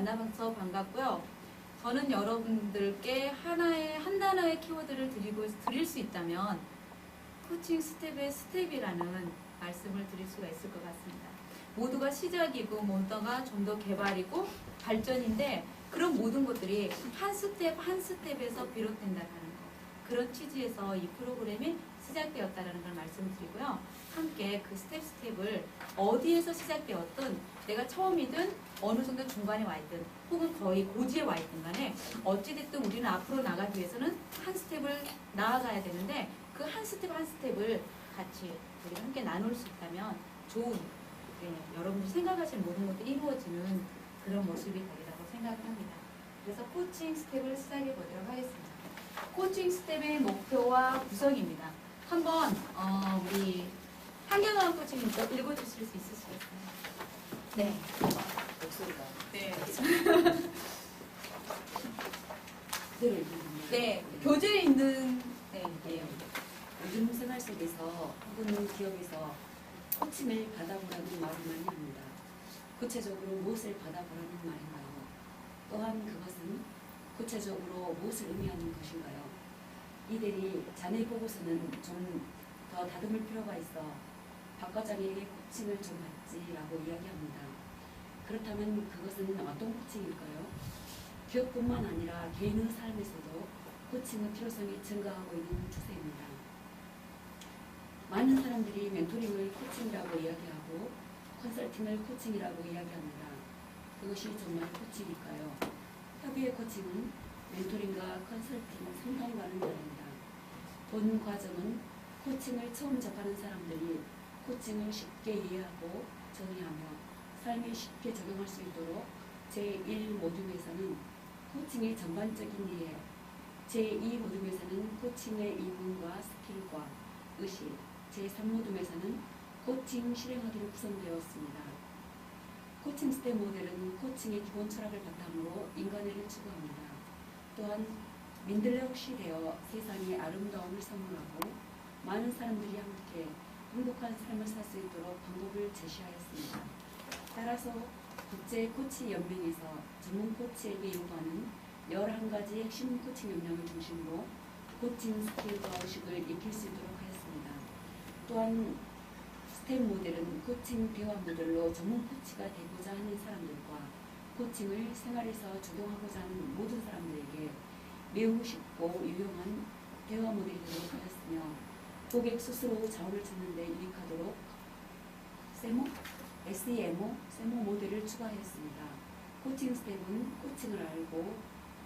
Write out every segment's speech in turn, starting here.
만나서 반갑고요. 저는 여러분들께 한 단어의 키워드를 드릴 수 있다면 코칭 스텝의 스텝이라는 말씀을 드릴 수가 있을 것 같습니다. 모두가 시작이고 모두가 좀 더 개발이고 발전인데 그런 모든 것들이 한 스텝 한 스텝에서 비롯된다는 거, 그런 취지에서 이 프로그램이 시작되었다는 걸 말씀드리고요. 함께 그 스텝을 어디에서 시작되었든 내가 처음이든 어느 정도 중간에 와 있든 혹은 거의 고지에 와 있든 간에 어찌됐든 우리는 앞으로 나가기 위해서는 한 스텝을 나아가야 되는데 그 한 스텝 한 스텝을 같이 우리가 함께 나눌 수 있다면 좋은, 여러분들이 생각하시는 모든 것들이 이루어지는 그런 모습이 되리라고 생각을 합니다. 그래서 코칭 스텝을 시작해 보도록 하겠습니다. 코칭 스텝의 목표와 구성입니다. 한번 우리 한경화 코치님 읽어주실 수 있으시겠어요? 네. 목소리가. 네. 그대로 네. 교재에 있는 네. 요즘 생활 속에서 혹은 기업에서 코칭을 받아보라는 말을 많이 합니다. 구체적으로 무엇을 받아보라는 말인가요? 또한 그것은 구체적으로 무엇을 의미하는 것인가요? 이들이 자네 보고서는 좀 더 다듬을 필요가 있어 박 과장에게 코칭을 좀 받지라고 이야기합니다. 그렇다면 그것은 어떤 코칭일까요? 기업뿐만 아니라 개인의 삶에서도 코칭의 필요성이 증가하고 있는 추세입니다. 많은 사람들이 멘토링을 코칭이라고 이야기하고 컨설팅을 코칭이라고 이야기합니다. 그것이 정말 코칭일까요? 협의의 코칭은 멘토링과 컨설팅 상담과는 다릅니다. 본 과정은 코칭을 처음 접하는 사람들이 코칭을 쉽게 이해하고 정의하며 삶에 쉽게 적용할 수 있도록 제1모듈에서는 코칭의 전반적인 이해, 제2모듈에서는 코칭의 입문과 스킬과 의식, 제3모듈에서는 코칭 실행하기로 구성되었습니다. 코칭 스텝 모델은 코칭의 기본 철학을 바탕으로 인간애를 추구합니다. 또한 민들레 시대여 세상에 아름다움을 선물하고 많은 사람들이 함께 행복한 삶을 살 수 있도록 방법을 제시하였습니다. 따라서 국제 코치 연맹에서 전문 코치에게 요구하는 11가지 핵심 코칭 역량을 중심으로 코칭 스킬과 의식을 익힐 수 있도록 하였습니다. 또한 스텝 모델은 코칭 대화 모델로 전문 코치가 되고자 하는 사람들과 코칭을 생활에서 적용하고자 하는 모든 사람들에게 매우 쉽고 유용한 대화 모델이 되도록 하였으며 고객 스스로 자원을 찾는 데 유익하도록 SEMO 모델을 추가하였습니다. 코칭 스텝은 코칭을 알고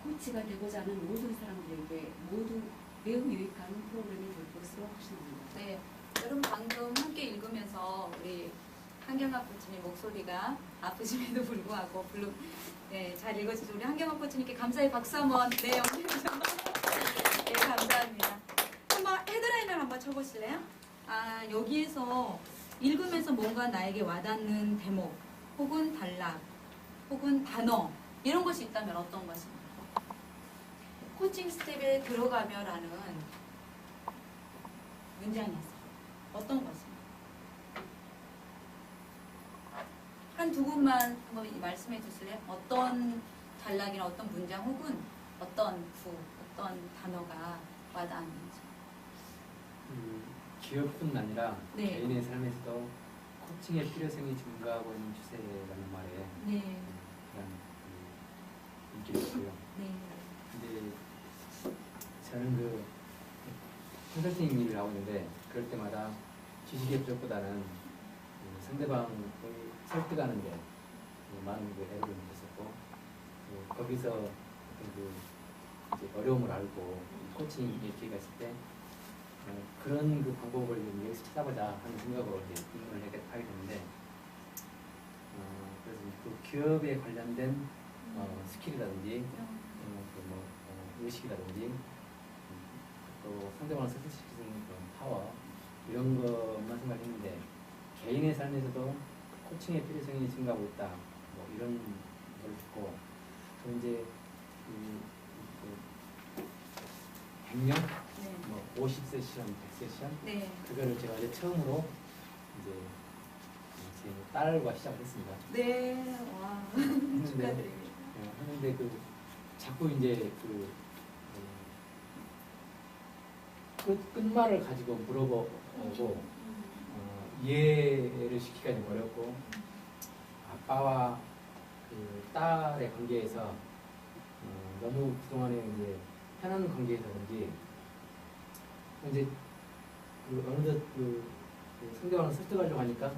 코치가 되고자 하는 모든 사람들에게 모두 매우 유익한 프로그램이 될 것으로 확신합니다. 네. 여러분 방금 함께 읽으면서 우리 한경화 코치님 목소리가 아프심에도 불구하고 잘 읽어주셔서 우리 한경화 코치님께 감사의 박수 한번 연기해주셔서 네, 감사합니다. 한번 헤드라인을 한번 쳐보실래요? 여기에서 읽으면서 뭔가 나에게 와닿는 대목 혹은 단락 혹은 단어 이런 것이 있다면 어떤 것입니까? 코칭 스텝에 들어가며라는 문장이었어요. 어떤 것입니까? 한 두 분만 한번 말씀해 주실래요? 어떤 단락이나 어떤 문장 혹은 어떤 어떤 단어가 와닿았는지. 기업뿐 아니라 네. 개인의 삶에서도 코칭의 필요성이 증가하고 있는 추세라는 말에 네. 그런 인기를 있고요. 네. 근데 저는 그 컨설팅 일을 하고 있는데 그럴 때마다 지식의 부족보다는 상대방을 설득하는 데 많은 애를 느꼈었고 거기서 어떤 이제 어려움을 알고 코칭 기회가 있을 때 그런 그 방법을 여기서 찾아보자 하는 생각으로 이제 입문을 하게 됐는데 그래서 그 기업에 관련된 스킬이라든지 의식이라든지 또 상대방을 설득시키는 그런 파워 이런 것만 생각했는데 개인의 삶에서도 코칭의 필요성이 증가하고 있다 뭐 이런 걸 듣고 또 이제 100명? 네. 뭐 50세션, 100세션? 네. 그거를 제가 이제 처음으로 이제 제 딸과 시작을 했습니다. 네. 와. 축하드립니다. 근데 자꾸 이제 끝말을 가지고 물어보고 이해를 시키기가 좀 어렵고 아빠와 딸의 관계에서 너무 그동안에 이제 편한 관계에서 그런지 이제 어느덧 상대방을 설득하려고 하니까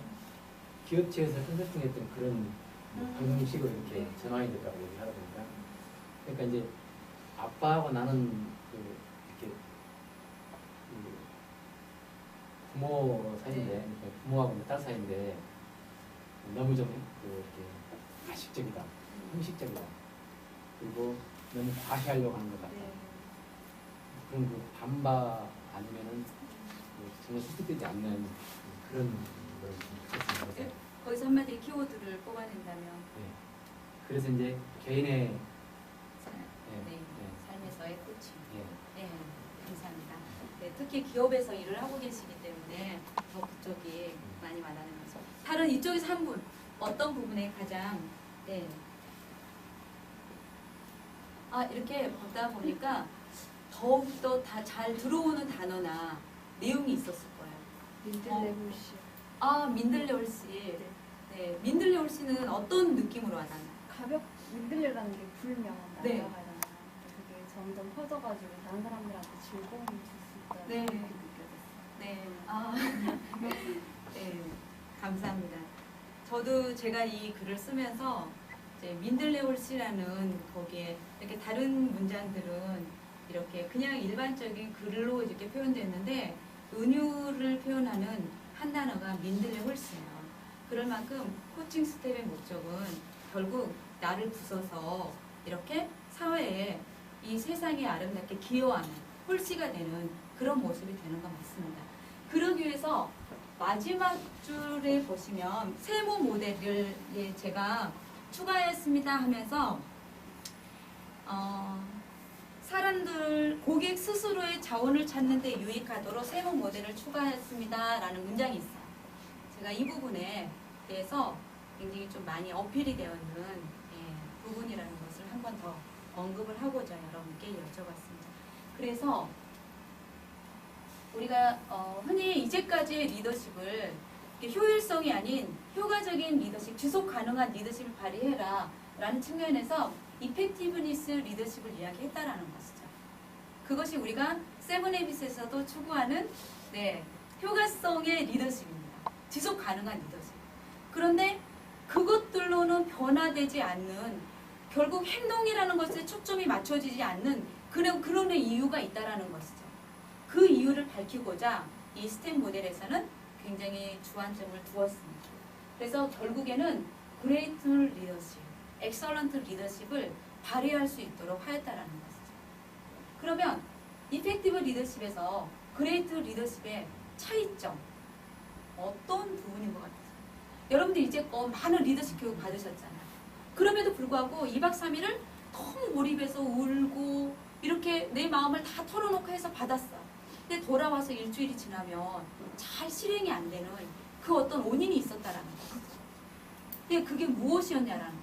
기업체에서 컨설팅했던 그런 방식으로 이렇게 전환이 됐다고 얘기하다 보니까 그러니까 이제 아빠하고 나는 이렇게 부모 사이인데 그러니까 부모하고 딸 사이인데 너무 좀 이렇게 가식적이다, 형식적이다, 그리고 너무 과시하려고 하는 것 같다. 그런 반박 아니면은 전혀 설득되지 않는 그런 걸 느꼈습니다. 거기서 한마디 키워드를 뽑아낸다면 그래서 이제 개인의 삶에서의 코칭. 예. 네, 감사합니다. 네, 특히 기업에서 일을 하고 계시기 때문에 더 그쪽이 많이 와닿는 거죠. 다른 이쪽에서 한 분, 어떤 부분에 가장 이렇게 보다 보니까 더욱더 다 잘 들어오는 단어나 내용이 있었을 거예요. 민들레홀씨. 민들레홀씨. 네, 민들레홀씨는 어떤 느낌으로 와닿나요? 민들레라는 게 불면 네. 날아가잖아요. 그게 점점 퍼져가지고 다른 사람들한테 즐거움을 줄 수 있다는 네. 그렇게 느껴졌어요. 네, 네, 감사합니다. 저도 제가 이 글을 쓰면서 이제 민들레홀씨라는 거기에 이렇게 다른 문장들은 이렇게 그냥 일반적인 글로 이렇게 표현됐는데 은유를 표현하는 한 단어가 민들레홀씨예요. 그럴 만큼 코칭 스텝의 목적은 결국 나를 부숴서 이렇게 사회에 이 세상에 아름답게 기여하는 홀씨가 되는 그런 모습이 되는 것 같습니다. 그러기 위해서 마지막 줄에 보시면 세모 모델을 제가 추가했습니다 하면서 사람들 고객 스스로의 자원을 찾는 데 유익하도록 세모 모델을 추가했습니다 라는 문장이 있어요. 제가 이 부분에 대해서 굉장히 좀 많이 어필이 되어 있는 부분이라는 것을 한 번 더 언급을 하고자 여러분께 여쭤봤습니다. 그래서 우리가 흔히 이제까지의 리더십을 효율성이 아닌 효과적인 리더십, 지속 가능한 리더십을 발휘해라 라는 측면에서 이펙티브니스 리더십을 이야기했다라는 것이죠. 그것이 우리가 세븐헤비스에서도 추구하는 효과성의 리더십입니다. 지속 가능한 리더십. 그런데 그것들로는 변화되지 않는, 결국 행동이라는 것에 초점이 맞춰지지 않는 그런 이유가 있다라는 것이죠. 그 이유를 밝히고자 이 스텝 모델에서는 굉장히 주안점을 두었습니다. 그래서 결국에는 그레이트 리더십, 엑설런트 리더십을 발휘할 수 있도록 하였다라는 것이죠. 그러면 이펙티브 리더십에서 그레이트 리더십의 차이점 어떤 부분인 것 같아요? 여러분들 이제껏 많은 리더십 교육 받으셨잖아요. 그럼에도 불구하고 2박 3일을 너무 몰입해서 울고 이렇게 내 마음을 다 털어놓고 해서 받았어요. 근데 돌아와서 일주일이 지나면 잘 실행이 안 되는 그 어떤 원인이 있었다라는 거예요. 근데 그게 무엇이었냐라는 거예요.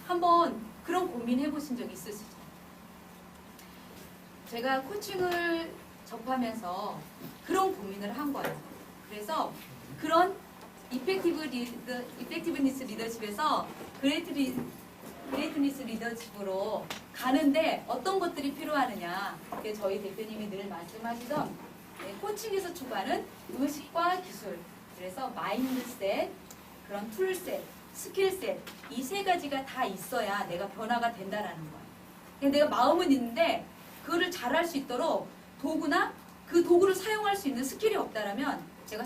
한번 그런 고민해 보신 적 있으시죠? 제가 코칭을 접하면서 그런 고민을 한 거예요. 그래서 그런 이펙티브니스 리더십에서 그레이트니스 리더십으로 가는데 어떤 것들이 필요하느냐. 저희 대표님이 늘 말씀하시던 코칭에서 추구하는 의식과 기술, 그래서 마인드셋, 그런 툴셋, 스킬셋, 이 세 가지가 다 있어야 내가 변화가 된다라는 거예요. 내가 마음은 있는데 그거를 잘할 수 있도록 도구나 그 도구를 사용할 수 있는 스킬이 없다라면 제가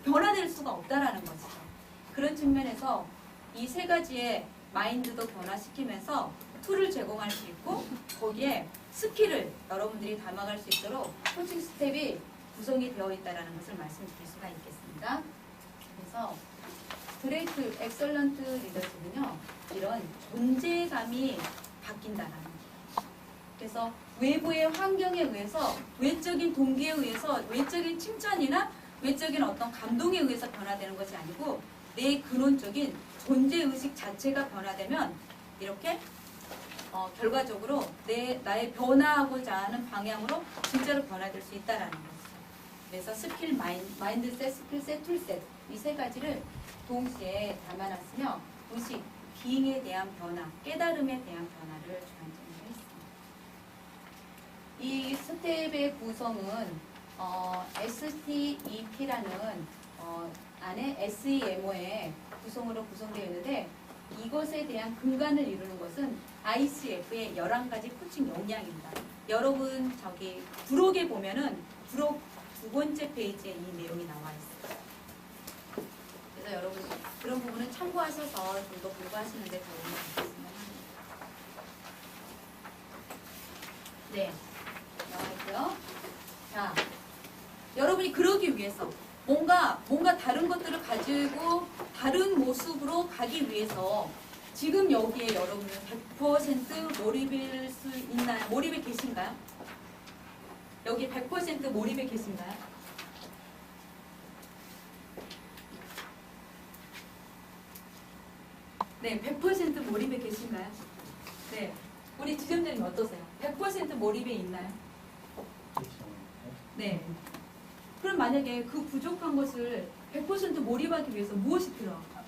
변화될 수가 없다라는 것이죠. 그런 측면에서 이 세 가지의 마인드도 변화시키면서 툴을 제공할 수 있고 거기에 스킬을 여러분들이 담아갈 수 있도록 코칭 스텝이 구성이 되어 있다는 것을 말씀드릴 수가 있겠습니다. 그래서 그레이트 엑설런트 리더십은요, 이런 존재감이 바뀐다는 거예요. 그래서 외부의 환경에 의해서, 외적인 동기에 의해서, 외적인 칭찬이나 외적인 어떤 감동에 의해서 변화되는 것이 아니고 내 근원적인 존재의식 자체가 변화되면 이렇게 결과적으로 나의 변화하고자 하는 방향으로 진짜로 변화될 수 있다라는 거죠. 그래서 스킬, 마인드셋, 스킬셋, 툴셋 이 세 가지를 동시에 담아놨으며 의식, 비잉에 대한 변화, 깨달음에 대한 변화를 주관점으로 했습니다. 이 스텝의 구성은 STEP라는 안에 SEMO의 구성으로 구성되어 있는데 이것에 대한 근간을 이루는 것은 ICF의 11가지 코칭 역량입니다. 여러분 저기 부록에 보면은 부록 두 번째 페이지에 이 내용이 나와 있어요. 그래서 여러분 그런 부분은 참고하셔서 좀 더 공부하시는 데 도움이 되셨으면 합니다. 네, 나와 있고요. 자, 여러분이 그러기 위해서 뭔가 다른 것들을 가지고 다른 모습으로 가기 위해서 지금 여기에 여러분은 100% 몰입일 수 있나요? 몰입에 계신가요? 여기 100% 몰입에 계신가요? 네, 100% 몰입에 계신가요? 네, 우리 지점장님 어떠세요? 100% 몰입에 있나요? 네. 그럼 만약에 그 부족한 것을 100% 몰입하기 위해서 무엇이 필요할까요?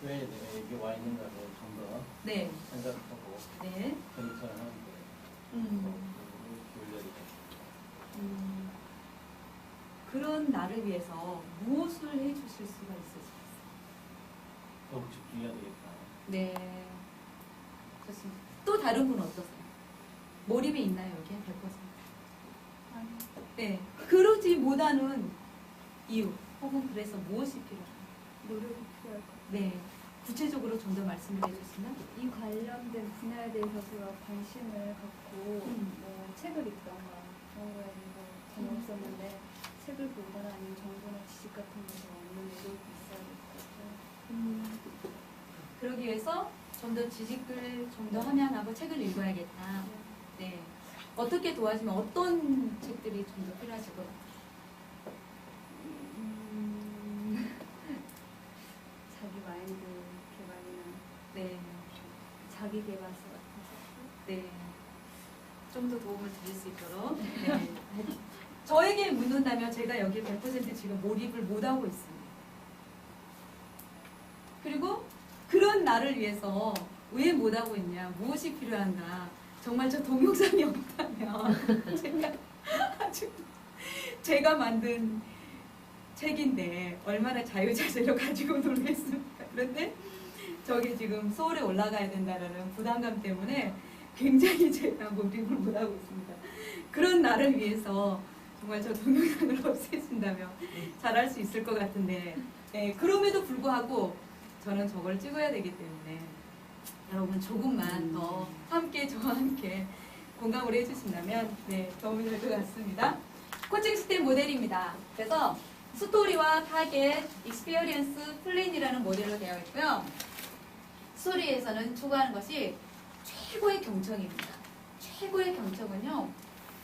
왜 내가 여기 와 있는가를 좀 더 네. 생각하고 네. 경청하는데 기울여야 그런 나를 위해서 무엇을 해주실 수가 있으실까요? 더욱 집중해야 되겠다. 네. 좋습니다. 또 다른 분 어떠세요? 몰입에 있나요, 여기에 100%? 아니, 네. 그러지 못하는 이유, 혹은 그래서 무엇이 필요한가요? 노력이 필요할 것 같아요. 네. 구체적으로 좀 더 말씀을 해주시면? 이 관련된 분야에 대해서 제가 관심을 갖고 뭐 책을 읽던가 그런 거에 대해서 재미없었는데 책을 보거나 아니면 정보나 지식 같은 거서 얻는 노력이 있어야 될 것 같아요. 그러기 위해서 좀 더 지식을 좀 더 함양하고 책을 읽어야겠다. 네. 어떻게 도와주면 어떤 책들이 좀 더 필요하실 것 같아요? 자기 마인드 개발이나 네. 자기 개발서 같은 책. 네. 좀 더 도움을 드릴 수 있도록. 네. 저에게 묻는다면 제가 여기에 100% 지금 몰입을 못하고 있습니다. 그리고 그런 나를 위해서 왜 못하고 있냐, 무엇이 필요한가, 정말 저 동영상이 없다면 제가 만든 책인데 얼마나 자유자재로 가지고 놀겠습니까? 그런데 저기 지금 서울에 올라가야 된다는 부담감 때문에 굉장히 제가 몰입을 못하고 있습니다. 그런 나를 위해서 정말 저 동영상을 없애준다면 잘할 수 있을 것 같은데, 네, 그럼에도 불구하고 저는 저걸 찍어야 되기 때문에 여러분 조금만 더 함께 저와 함께 공감을 해주신다면 네, 도움이 될 것 같습니다. 코칭 스텝 모델입니다. 그래서 스토리와 타겟, 익스피리언스, 플랜이라는 모델로 되어 있고요. 스토리에서는 추구하는 것이 최고의 경청입니다. 최고의 경청은요,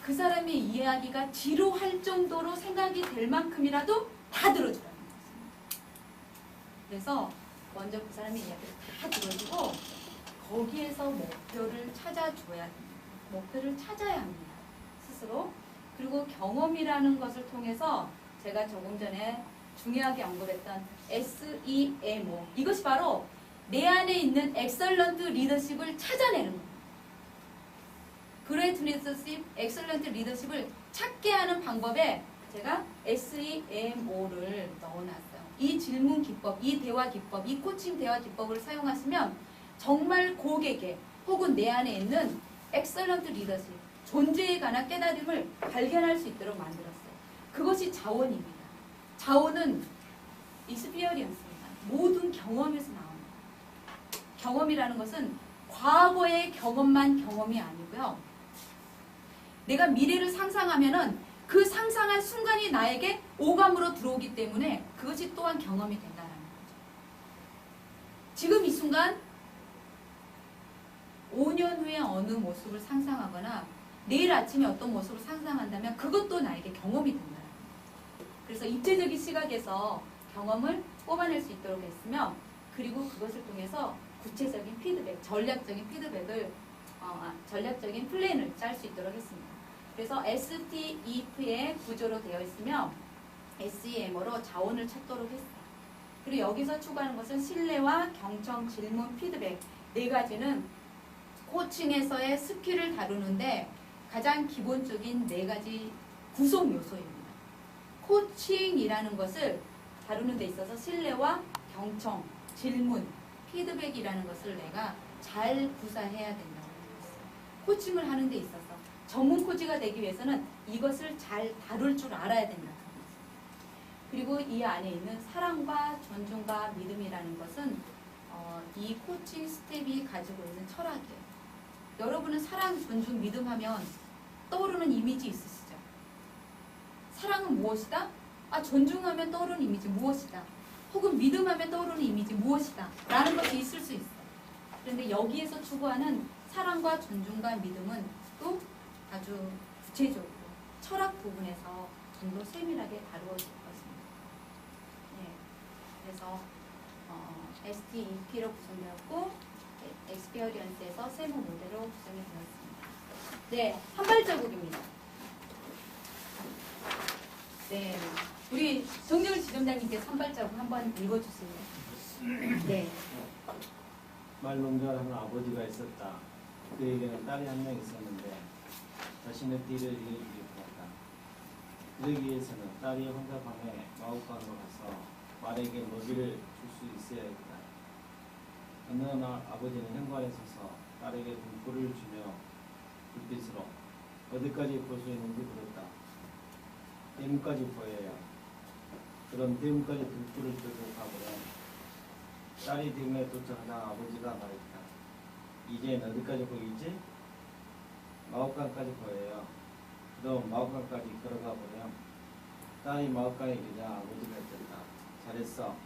그 사람의 이야기가 지루할 정도로 생각이 될 만큼이라도 다 들어주라는 것입니다. 그래서 먼저 그 사람의 이야기를 다 들어주고 거기에서 목표를 찾아줘야 됩니다. 목표를 찾아야 합니다. 스스로. 그리고 경험이라는 것을 통해서 제가 조금 전에 중요하게 언급했던 SEMO, 이것이 바로 내 안에 있는 엑설런트 리더십을 찾아내는 겁니다. 그레이트 리더십, 엑설런트 리더십을 찾게 하는 방법에 제가 SEMO를 넣어놨어요. 이 질문 기법, 이 대화 기법, 이 코칭 대화 기법을 사용하시면 정말 고객의 혹은 내 안에 있는 엑설런트 리더십, 존재에 관한 깨달음을 발견할 수 있도록 만들었어요. 그것이 자원입니다. 자원은 익스피리언스입니다. 모든 경험에서 나옵니다. 경험이라는 것은 과거의 경험만 경험이 아니고요. 내가 미래를 상상하면은 그 상상한 순간이 나에게 오감으로 들어오기 때문에 그것이 또한 경험이 된다는 거죠. 지금 이 순간 5년 후에 어느 모습을 상상하거나 내일 아침에 어떤 모습을 상상한다면 그것도 나에게 경험이 된다는 거죠. 그래서 입체적인 시각에서 경험을 뽑아낼 수 있도록 했으며 그리고 그것을 통해서 구체적인 피드백, 전략적인 피드백을 전략적인 플랜을 짤 수 있도록 했습니다. 그래서 STEP의 구조로 되어 있으며 SEM으로 자원을 찾도록 했어요. 그리고 여기서 추구하는 것은 신뢰와 경청, 질문, 피드백 네 가지는 코칭에서의 스킬을 다루는데 가장 기본적인 네 가지 구성 요소입니다. 코칭이라는 것을 다루는 데 있어서 신뢰와 경청, 질문, 피드백이라는 것을 내가 잘 구사해야 된다고 했어요. 코칭을 하는 데 있어서 전문 코치가 되기 위해서는 이것을 잘 다룰 줄 알아야 된다. 그리고 이 안에 있는 사랑과 존중과 믿음이라는 것은 이 코칭 스텝이 가지고 있는 철학이에요. 여러분은 사랑, 존중, 믿음 하면 떠오르는 이미지 있으시죠? 사랑은 무엇이다? 존중하면 떠오르는 이미지 무엇이다? 혹은 믿음하면 떠오르는 이미지 무엇이다? 라는 것이 있을 수 있어요. 그런데 여기에서 추구하는 사랑과 존중과 믿음은 또 아주 구체적으로 철학 부분에서 좀 더 세밀하게 다루어질 것입니다. 예, 그래서 STEP로 구성되었고 엑스피어리언스에서 세부 모델로 구성이 되었습니다. 네, 한 발자국입니다. 네, 우리 정정을 지점장님께서 한 발자국 한번 읽어주세요. 네. 말농장을 하는 아버지가 있었다. 그에게는 딸이 한 명 있었는데 자신의 띠를 이겨주기 바랐다. 그러기 위해서는 딸이 혼자 밤에 마구간으로 가서 말에게 먹이를 줄 수 있어야겠다. 어느 날 아버지는 현관에 서서 딸에게 등불을 주며 불빛으로 어디까지 볼 수 있는지 물었다. 대문까지 보여야. 그럼 대문까지 등불을 들고 가보면 딸이 대문에 도착하자 아버지가 말했다. 이젠 어디까지 보이지? 마곡간까지 보여요. 그럼 마곡간까지 걸어가 보면 딸이 마곡간에 이르자 아버지가 했다. 잘했어.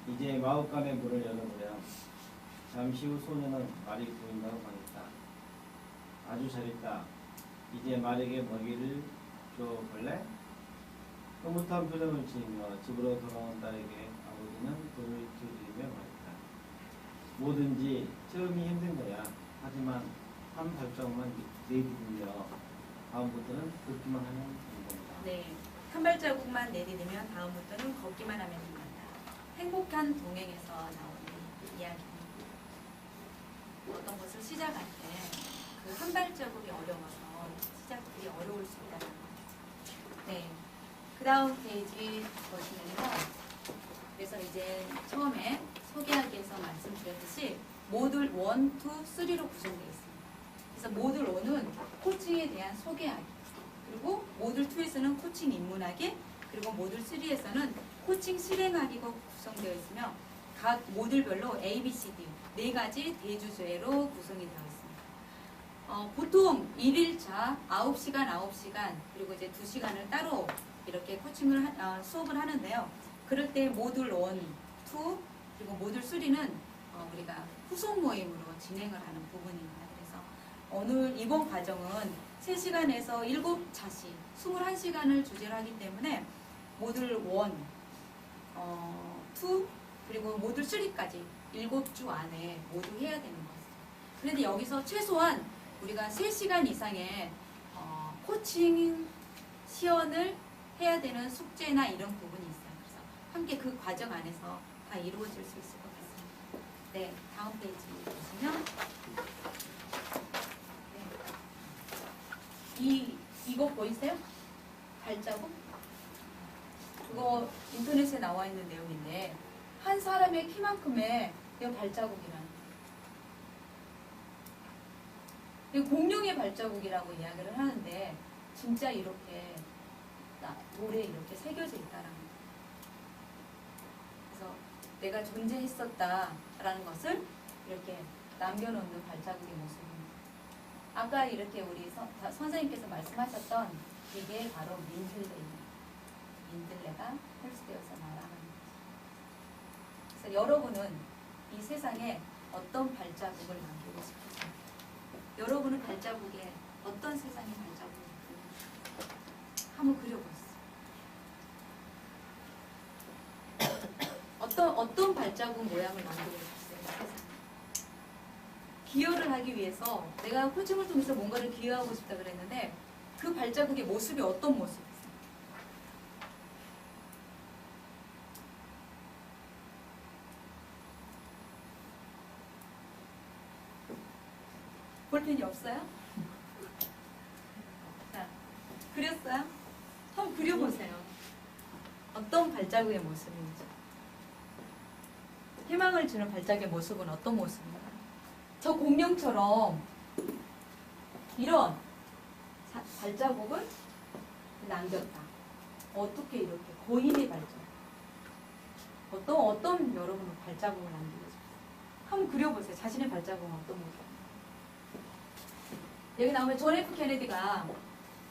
이제 마곡간의 문을 열어보렴. 잠시 후 소녀는 말이 보인다고 말했다. 아주 잘했다. 이제 말에게 먹이를 줘볼래? 흐뭇한 표정을 지으며 집으로 돌아온 딸에게 아버지는 돌을 들이며 말했다. 뭐든지 처음이 힘든 거야. 하지만 한 발자국만 내디디며 다음부터는 걷기만 하면 되는 겁니다. 네, 한 발자국만 내디디면 다음부터는 걷기만 하면 된다. 행복한 동행에서 나오는 이야기입니다. 어떤 것을 시작할 때 그 한 발자국이 어려워서 시작이 어려울 수 있다는 거죠. 네, 그 다음 페이지 보시면요. 그래서 이제 처음에 소개하기에서 말씀드렸듯이 모듈 1, 2, 3로 구성되어 있습니다. 그래서 모듈 1은 코칭에 대한 소개하기, 그리고 모듈 2에서는 코칭 입문하기, 그리고 모듈 3에서는 코칭 실행하기가 구성되어 있으며 각 모듈별로 A, B, C, D 네 가지 대주제로 구성이 되어 있습니다. 보통 1일차 9시간, 9시간 그리고 이제 2시간을 따로 이렇게 코칭을 수업을 하는데요. 그럴 때 모듈 1, 2 그리고 모듈 3는 우리가 후속 모임으로 진행을 하는 부분입니다. 그래서 오늘 이번 과정은 3시간에서 7차씩 21시간을 주제로 하기 때문에 모듈 1, 2 그리고 모듈 3까지 7주 안에 모두 해야 되는 것이죠. 그런데 여기서 최소한 우리가 3시간 이상의 코칭 시연을 해야 되는 숙제나 이런 부분이 있어요. 그래서 함께 그 과정 안에서 다 이루어질 수 있을 것 같습니다. 네, 다음 페이지 보시면 네. 이거 보이세요? 발자국? 그거 인터넷에 나와 있는 내용인데 한 사람의 키만큼의 이 발자국이라는 거예요. 공룡의 발자국이라고 이야기를 하는데 진짜 이렇게 돌에 이렇게 새겨져 있다라는 거예요. 그래서 내가 존재했었다라는 것을 이렇게 남겨놓는 발자국의 모습입니다. 아까 이렇게 우리 선생님께서 말씀하셨던 이게 바로 민들레입니다. 민들레가 홀수되어서 날아가는 거죠. 그래서 여러분은 이 세상에 어떤 발자국을 남기고 싶으세요? 여러분은 발자국에 어떤 세상의 발자국을 남기고 싶으세요? 한번 그려보세요. 어떤 발자국 모양을 만들고 싶으세요? 기여를 하기 위해서 내가 코칭을 통해서 뭔가를 기여하고 싶다 그랬는데 그 발자국의 모습이 어떤 모습이세요? 볼펜이 없어요? 자, 그렸어요? 한번 그려보세요. 어떤 발자국의 모습인지. 희망을 주는 발자국의 모습은 어떤 모습인가요? 저 공룡처럼 이런 발자국을 남겼다. 어떻게 이렇게 고인의 발자국. 어떤 여러분은 발자국을 남기고 싶어요? 한번 그려보세요. 자신의 발자국은 어떤 모습? 여기 나오면 존 F 케네디가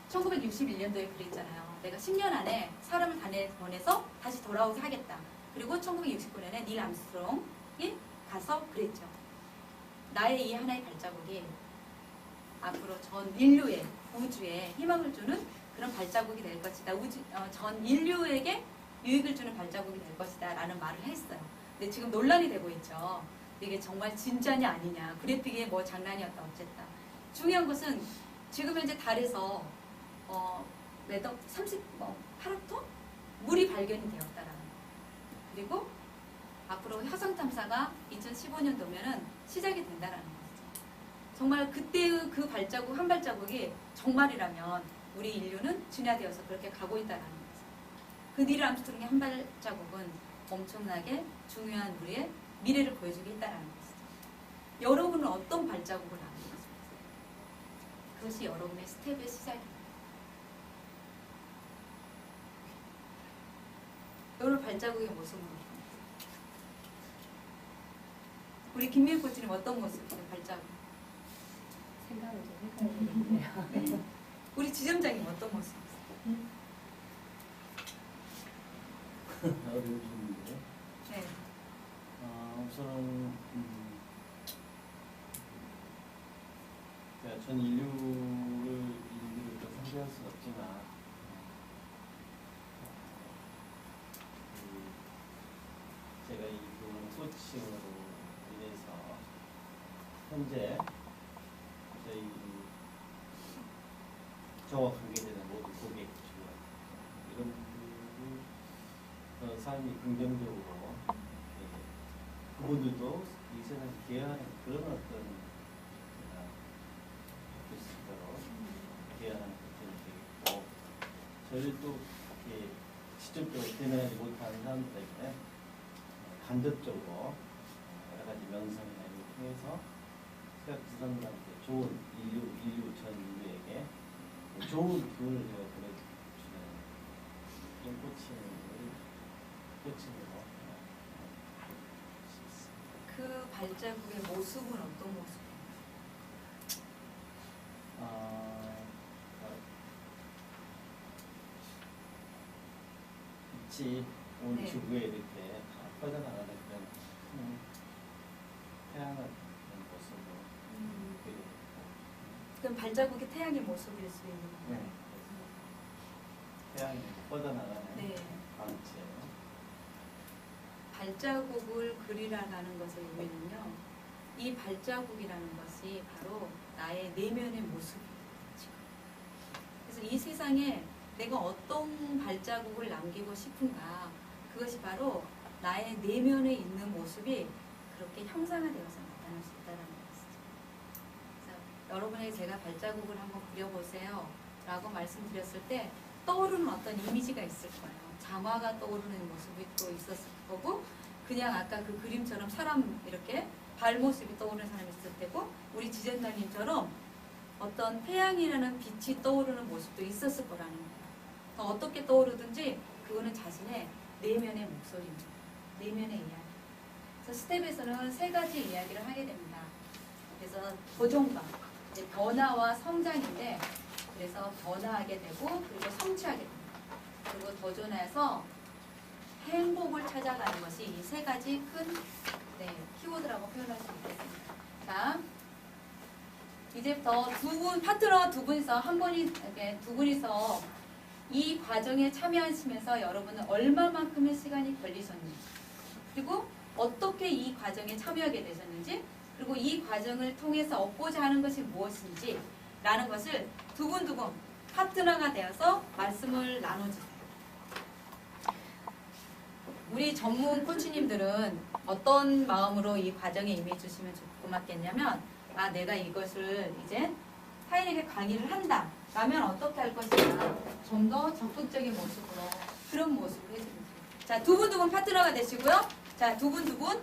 1961년도에 그랬잖아요. 내가 10년 안에 사람을 보내서 다시 돌아오게 하겠다. 그리고 1969년에 닐 암스트롱이 가서 그랬죠. 나의 이 하나의 발자국이 앞으로 전 인류의 우주에 희망을 주는 그런 발자국이 될 것이다. 전 인류에게 유익을 주는 발자국이 될 것이다. 라는 말을 했어요. 근데 지금 논란이 되고 있죠. 이게 정말 진짜냐 아니냐. 그래픽이 뭐 장난이었다 어쨌다. 중요한 것은 지금 현재 달에서 매덕 38톤 물이 발견이 되었다라는 거. 그리고 앞으로 화성 탐사가 2015년도면은 시작이 된다라는 거죠. 정말 그때의 그 발자국 한 발자국이 정말이라면 우리 인류는 진화되어서 그렇게 가고 있다라는 거죠. 그 닐 암스트롱의 한 발자국은 엄청나게 중요한 우리의 미래를 보여주고 있다라는 거죠. 여러분은 어떤 발자국을 남기고 싶으세요? 그것이 여러분의 스텝의 시작입니다. 여러분 발자국의 모습은 우리 김미애 코치님 어떤 모습이에요? 발자국. 생각을 좀 해봐야 되겠네요. 우리 지점장님 어떤 모습이세요? 어려운 질문인데. 네. 우선은 전 인류를 또 상대할 수는 없지만 제가 이 코칭으로 인해서 현재 저와 관계되는 모든 고객 이런 분들을 삶이 긍정적으로 그분들도 이 세상에 기여하는 그런 어떤 수 있도록 기여하는 것들이 되겠고 저를 또 이렇게 직접적으로 대면하지 못하는 사람들에게 간접적으로 여러 가지 명상이나 이런 걸 통해서 그 사람들한테 좋은 인류 전 인류에게 좋은 기운을 제가 보내주는 그런 코칭으로 그 발자국의 모습은 어떤 모습이에요? 빛이 온 네. 지구에 이렇게 뻗어나가는 그런 태양을 보는 모습으로 보게 되고 그럼 발자국이 태양의 모습일 수 있는 거예요? 태양이 뻗어나가는 네. 광채 발자국을 그리라는 것의 의미는요. 이 발자국이라는 것이 바로 나의 내면의 모습이에요. 지금. 그래서 이 세상에 내가 어떤 발자국을 남기고 싶은가 그것이 바로 나의 내면에 있는 모습이 그렇게 형상화되어서 나타날 수 있다는 것이죠. 그래서 여러분에게 제가 발자국을 한번 그려보세요 라고 말씀드렸을 때 떠오르는 어떤 이미지가 있을 거예요. 장화가 떠오르는 모습이 또 있었을 거고 그냥 아까 그 그림처럼 사람 이렇게 발모습이 떠오르는 사람이 있을 테고 우리 지전자님처럼 어떤 태양이라는 빛이 떠오르는 모습도 있었을 거라는 거예요. 어떻게 떠오르든지 그거는 자신의 내면의 목소리입니다. 내면의 이야기. 그래서 스텝에서는 세 가지 이야기를 하게 됩니다. 그래서 도전과 이제 변화와 성장인데 그래서 변화하게 되고 그리고 성취하게 됩니다. 그리고 도전해서 행복을 찾아가는 것이 이 세 가지 큰 키워드라고 표현할 수 있겠습니다. 자, 이제부터 파트너 두 분이서 두 분이서 이 과정에 참여하시면서 여러분은 얼마만큼의 시간이 걸리셨는지 그리고 어떻게 이 과정에 참여하게 되셨는지, 그리고 이 과정을 통해서 얻고자 하는 것이 무엇인지 라는 것을 두분두분 파트너가 되어서 말씀을 나눠주세요. 우리 전문 코치님들은 어떤 마음으로 이 과정에 임해주시면 고맙겠냐면, 아, 내가 이것을 이제 타인에게 강의를 한다 라면 어떻게 할 것이냐, 좀 더 적극적인 모습으로, 그런 모습으로 해주면 돼요. 자, 두분두분 파트너가 되시고요. 자, 두분두분